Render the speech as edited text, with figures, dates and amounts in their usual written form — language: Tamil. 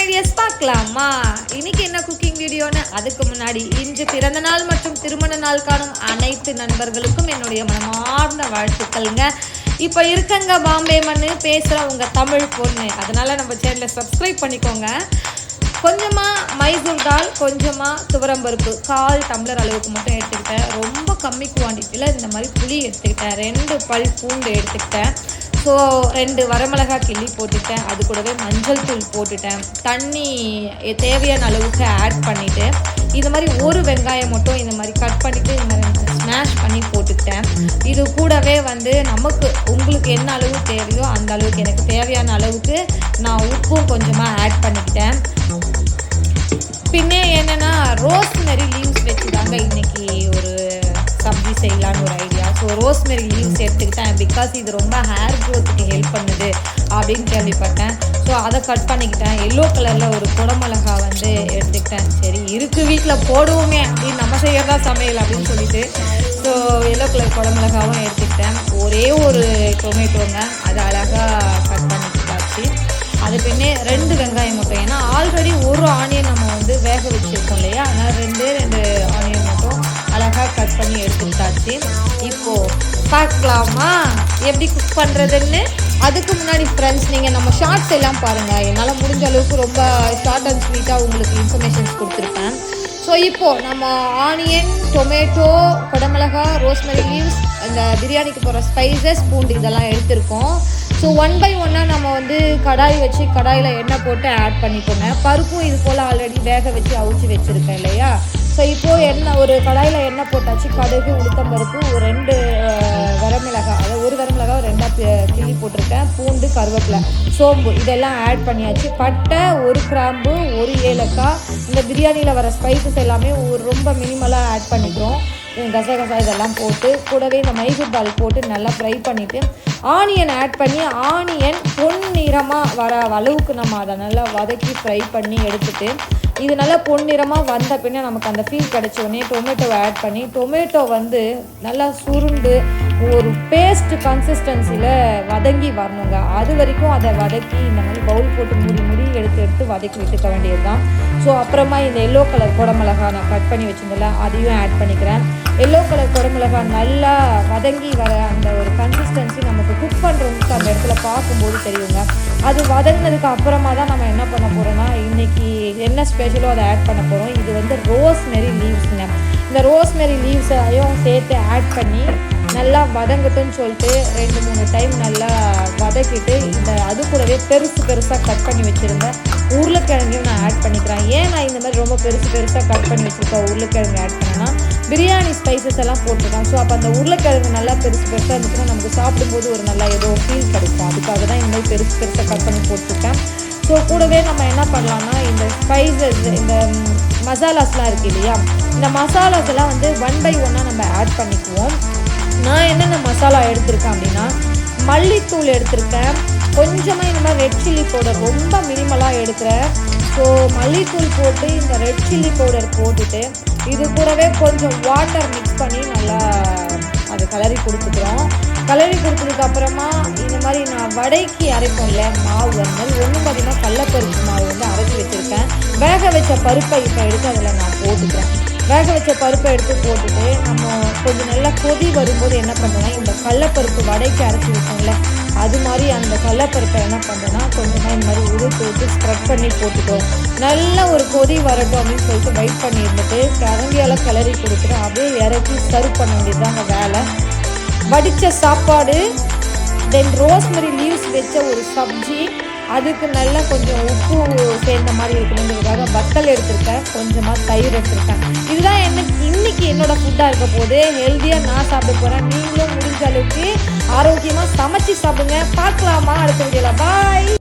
ஐடியாஸ் பார்க்கலாமா? இன்னைக்கு என்ன குக்கிங் வீடியோன்னு அதுக்கு முன்னாடி இன்று பிறந்த நாள் மற்றும் திருமண நாள் காணும் அனைத்து நண்பர்களுக்கும் என்னுடைய மனமார்ந்த வாழ்த்துக்கள்ங்க. இப்போ இருக்கங்க பாம்பே மண்ணு பேசுகிற உங்கள் தமிழ் பொண்ணு. அதனால் நம்ம சேனலை சப்ஸ்கிரைப் பண்ணிக்கோங்க. கொஞ்சமாக மைசூர் தால், கொஞ்சமாக துவரம்பருப்பு, 1/4 டம்ளர் அளவுக்கு மட்டும் எடுத்துக்கிட்டேன். ரொம்ப கம்மி குவான்டிட்டியில் இந்த மாதிரி புளி எடுத்துக்கிட்டேன். 2 பல் பூண்டு எடுத்துக்கிட்டேன். ஸோ 2 வரமிளகாய் கிள்ளி போட்டுட்டேன். அது கூடவே மஞ்சள் தூள் போட்டுட்டேன். தண்ணி தேவையான அளவுக்கு ஆட் பண்ணிவிட்டு இந்த மாதிரி ஒரு வெங்காயம் மட்டும் இந்த மாதிரி கட் பண்ணிவிட்டு இந்த மாதிரி ஸ்மாஷ் பண்ணி போட்டுக்கிட்டேன். இது கூடவே நமக்கு உங்களுக்கு என்ன அளவு தேவையோ அந்த அளவுக்கு, எனக்கு தேவையான அளவுக்கு நான் உப்பும் கொஞ்சமாக ஆட் பண்ணிக்கிட்டேன். பின்னே என்னென்னா ரோஸ்மெரி லீவ்ஸ் வச்சு தாங்க இன்றைக்கி ஒரு சப்ஜி செய்யலான்னு ஒரு ஐடியா. ஸோ ரோஸ்மெரி லீவ்ஸ் எடுத்துக்கிட்டேன். பிகாஸ் இது ரொம்ப ஹேர் க்ரோத்துக்கு ஹெல்ப் பண்ணுது அப்படின்னு கேள்விப்பட்டேன். ஸோ அதை கட் பண்ணிக்கிட்டேன். எல்லோ கலரில் ஒரு குடமிளகா எடுத்துக்கிட்டேன். சரி இருக்குது வீட்டில் போடுவோமே அப்படின்னு, நம்ம செய்யறதா சமையல் அப்படின்னு சொல்லிட்டு ஸோ எல்லோ கலர் குடமிளகாவும் எடுத்துக்கிட்டேன். ஒரே ஒரு டொமேட்டோங்க, அதை அழகாக கட் பண்ணிக்கிட்டாச்சு. அது பின்னே 2 வெங்காயம் மட்டும், ஏன்னா ஆல்ரெடி ஒரு ஆனியன் நம்ம வேக வச்சுருக்கோம் இல்லையா, அதனால் 2 ஆனியன் மட்டும் அழகாக கட் பண்ணி எடுத்துக்கிட்டாச்சு. இப்போது பார்க்கலாமா எப்படி குக் பண்ணுறதுன்னு? அதுக்கு முன்னாடி ஃப்ரெண்ட்ஸ், நீங்கள் நம்ம ஷார்ட்ஸ் எல்லாம் பாருங்கள். என்னால் முடிஞ்ச அளவுக்கு ரொம்ப ஷார்ட் அண்ட் ஸ்வீட்டாக உங்களுக்கு இன்ஃபர்மேஷன்ஸ் கொடுத்துருப்பேன். ஸோ இப்போது நம்ம ஆனியன், டொமேட்டோ, குடமிளகா, ரோஸ்மெரி லீவ்ஸ், இந்த பிரியாணிக்கு போகிற ஸ்பைசஸ், பூண்டு இதெல்லாம் எடுத்திருக்கோம். ஸோ 1 by 1 நம்ம கடாய் வச்சு கடாயில் எண்ணெய் போட்டு ஆட் பண்ணிக்கோங்க. பருப்பும் இது போல் ஆல்ரெடி வேக வச்சு அவிச்சு வச்சுருக்கேன் இல்லையா. ஸோ இப்போது ஒரு கடாயில் எண்ணெய் போட்டாச்சு. கடுகு, உளுத்தம் பருப்பு, 2 வரமிளகாய், அதாவது ஒரு வரமிளகாய் 2 கிள்ளி போட்டிருக்கேன். பூண்டு, கருவேப்பிலை, சோம்பு இதெல்லாம் ஆட் பண்ணியாச்சு. பட்டை, 1 கிராம்பு, 1 ஏலக்காய், இந்த பிரியாணியில் வர ஸ்பைசஸ் எல்லாமே ரொம்ப மினிமலாக ஆட் பண்ணிக்கிறோம். கசகசா இதெல்லாம் போட்டு கூடவே இந்த மைசூர் தால் போட்டு நல்லா ஃப்ரை பண்ணிவிட்டு ஆனியன் ஆட் பண்ணி, ஆனியன் பொன்னிறமாக வர அளவுக்கு நம்ம அதை நல்லா வதக்கி ஃப்ரை பண்ணி எடுத்துட்டு, இது நல்லா பொன்னிறமாக வந்த பின்னே நமக்கு அந்த ஃபீல் கிடச்ச உடனே டொமேட்டோவை ஆட் பண்ணி, டொமேட்டோ நல்லா சுருண்டு ஒரு பேஸ்ட் கன்சிஸ்டன்சியில் வதங்கி வரணுங்க. அது வரைக்கும் அதை வதக்கி இந்த மாதிரி பவுல் போட்டு மூடி எடுத்து வதக்கி விட்டுக்க வேண்டியது தான். ஸோ அப்புறமா இந்த எல்லோ கலர் குடமிளகா நான் கட் பண்ணி வச்சுருந்தேன், அதையும் ஆட் பண்ணிக்கிறேன். எல்லோ கலர் குடமிளகா நல்லா வதங்கி வர அந்த ஒரு கன்சிஸ்டன்சி நமக்கு குக் பண்ணுறவங்களுக்கு அந்த இடத்துல பார்க்கும்போது தெரியுங்க. அது வதங்கினதுக்கு அப்புறமா தான் நம்ம என்ன பண்ண போகிறோம்னா, இன்றைக்கி என்ன ஸ்பெஷலோ அதை ஆட் பண்ண போகிறோம். இது ரோஸ்மெரி லீவ்ஸுங்க. இந்த ரோஸ்மெரி லீவ்ஸையும் சேர்த்து ஆட் பண்ணி நல்லா வதங்கட்டும்னு சொல்லிட்டு 2-3 டைம் நல்லா வதக்கிட்டு, அது கூடவே பெருசாக கட் பண்ணி வச்சுருந்தேன் உருளைக்கிழங்கையும் நான் ஆட் பண்ணிக்கிறேன். ஏன் நான் இந்த மாதிரி ரொம்ப பெருசாக கட் பண்ணி வச்சுருக்கேன் உருளைக்கிழங்கு ஆட் பண்ணேன்னா, பிரியாணி ஸ்பைசஸ் எல்லாம் போட்டிருக்கேன். ஸோ அப்போ அந்த உருளைக்கிழங்கு நல்லா பெருசாக இருந்துச்சுன்னா நமக்கு சாப்பிடும்போது ஒரு நல்லா ஏதோ ஃபீல் கிடைக்கும். அதுக்காக தான் இந்த மாதிரி பெருசாக கட் பண்ணி போட்டிருக்கேன். ஸோ கூடவே நம்ம என்ன பண்ணலான்னா, இந்த ஸ்பைசஸ், இந்த மசாலாஸ்லாம் இருக்குது இல்லையா, இந்த மசாலாஸ் எல்லாம் 1 by 1 நம்ம ஆட் பண்ணிக்குவோம். நான் என்னென்ன மசாலா எடுத்திருக்கேன் அப்படின்னா, மல்லித்தூள் எடுத்திருக்கேன். கொஞ்சமாக இந்த மாதிரி ரெட் சில்லி பவுடர் ரொம்ப மினிமலாக எடுக்கிறேன். ஸோ மல்லித்தூள் போட்டு இந்த ரெட் சில்லி பவுடர் போட்டுட்டு இது கூடவே கொஞ்சம் வாட்டர் மிக்ஸ் பண்ணி நல்லா அது கலரி கொடுத்துக்கிறோம். கலரி கொடுத்ததுக்கு அப்புறமா இந்த மாதிரி நான் வடைக்கு அரைப்போம் இல்லை மாவு, ஒன்று பார்த்திங்கன்னா கடலப்பருப்பு மாவு அரைச்சி வச்சுருக்கேன். வேக வச்ச பருப்பை இப்போ எடுத்து அதில் நான் போட்டுக்கிறேன். வேக வச்ச பருப்பை எடுத்து போட்டுட்டு நம்ம கொஞ்சம் நல்லா கொதி வரும்போது என்ன பண்ணுறோன்னா, இந்த கடலப்பருப்பு வடைக்கு அரைச்சி வச்சோம்ல, அது மாதிரி அந்த கடலப்பருப்பை என்ன பண்ணுறோன்னா கொஞ்சமாக இந்த மாதிரி உருட்டு விட்டு ஸ்ப்ரெட் பண்ணி போட்டுட்டோம். நல்லா ஒரு கொதி வரட்டும் அப்படின்னு சொல்லிட்டு வெயிட் பண்ணி இருந்துட்டு கரண்டியால் கிளறி கொடுத்துட்டு அப்படியே இறக்கி சர்வ் பண்ண வேண்டியது தாங்க வேலை. வடித்த சாப்பாடு, தென் ரோஸ்மெரி லீவ்ஸ் வச்ச ஒரு சப்ஜி, அதுக்கு நல்லா கொஞ்சம் உப்பு சேர்ந்த மாதிரி இருக்கணுங்கிறதுக்காக வத்தல் எடுத்திருக்கேன், கொஞ்சமாக தயிர் எடுத்திருக்கேன். இதுதான் இன்னைக்கு என்னோட ஃபுட்டாக இருக்க போது. ஹெல்த்தியாக நான் சாப்பிட போகிறேன். நீங்களும் முடிஞ்ச அளவுக்கு ஆரோக்கியமாக சமைச்சு சாப்பிடுங்க. பார்க்கலாமா அடுத்த வீடியோவில்? பாய்.